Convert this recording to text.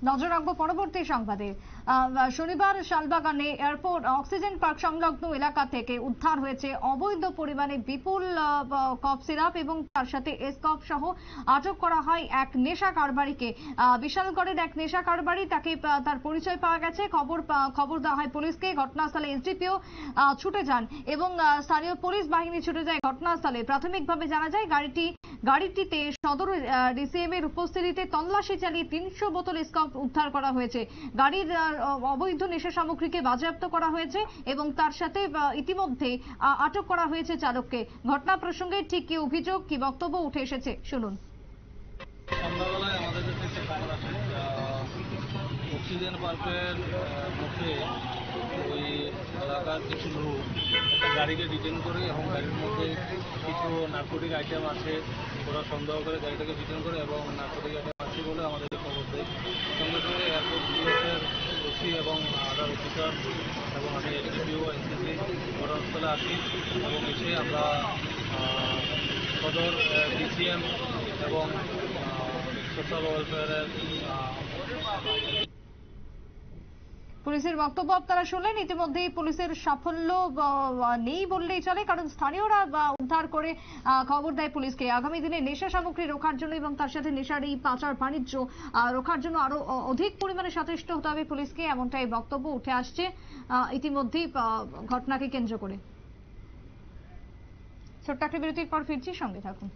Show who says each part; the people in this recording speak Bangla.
Speaker 1: নজর রাখবো পরবর্তী সংবাদে। শনিবার শালবাগানে এয়ারপোর্ট অক্সিজেন পার্ক সংলগ্ন এলাকা থেকে উদ্ধার হয়েছে অবৈধ পরিমাণে বিপুল কফ সিরাপ এবং তার সাথে এসকফ সহ আটক করা হয় এক নেশা কারবারিকে। বিশালগড়ের এক নেশা কারবারি, তাকে তার পরিচয় পাওয়া গেছে। খবর দেওয়া হয় পুলিশকে। ঘটনাস্থলে এসডিপিও ছুটে যান এবং স্থানীয় পুলিশ বাহিনী ছুটে যায় ঘটনাস্থলে। প্রাথমিকভাবে জানা যায় গাড়িটিতে সদর ডিসিএম এর উপস্থিতিতে তল্লাশি চালিয়ে 300 বোতল এসকফ উদ্ধার করা হয়েছে। গাড়ির অবৈধ নেশা সামগ্রীকে বাজেয়াপ্ত করা হয়েছে এবং তার সাথে ইতিমধ্যে আটক করা হয়েছে চালককে। ঘটনা প্রসঙ্গে ঠিক কি অভিযোগ, কি বক্তব্য উঠে এসেছে শুনুন।
Speaker 2: সন্ধ্যাবেলায় আমাদের কাছে একটা খবর আসে, অক্সিজেন পার্কের মুখে ওই এলাকার কিছু লোক একটা গাড়িকে ডিটেন করে এবং গাড়ির মধ্যে কিছু নার্কোটিক আইটেম আছে, ওরা সন্দেহ করে গাড়িটাকে ডিটেন করে এবং নার্কোটিক আইটেম আছে বলে আমাদেরকে খবর দেয়। সঙ্গে সঙ্গে এয়ারপোর্ট পুলিশের ওসি এবং আদার অফিসার এবং আমি এসডিপিও এনসিসি ঘটনাস্থলে আসি এবং এসে আমরা সদর ডিসিএম এবং সোশ্যাল ওয়েলফেয়ারের
Speaker 1: পুলিশের বক্তব্য আপনারা শুনলেন। ইতিমধ্যেই পুলিশের সাফল্য নেই বললেই চলে, কারণ স্থানীয়রা উদ্ধার করে খবর দেয় পুলিশকে। আগামী দিনে নেশা সামগ্রী রোখার জন্য এবং তার সাথে নেশার এই পাচার বাণিজ্য রোখার জন্য আরো অধিক পরিমাণে সচেষ্ট হতে হবে পুলিশকে, এমনটাই বক্তব্য উঠে আসছে ইতিমধ্যেই ঘটনাকে কেন্দ্র করে। ছোট্ট একটা বিরতির পর ফিরছি, সঙ্গে থাকুন।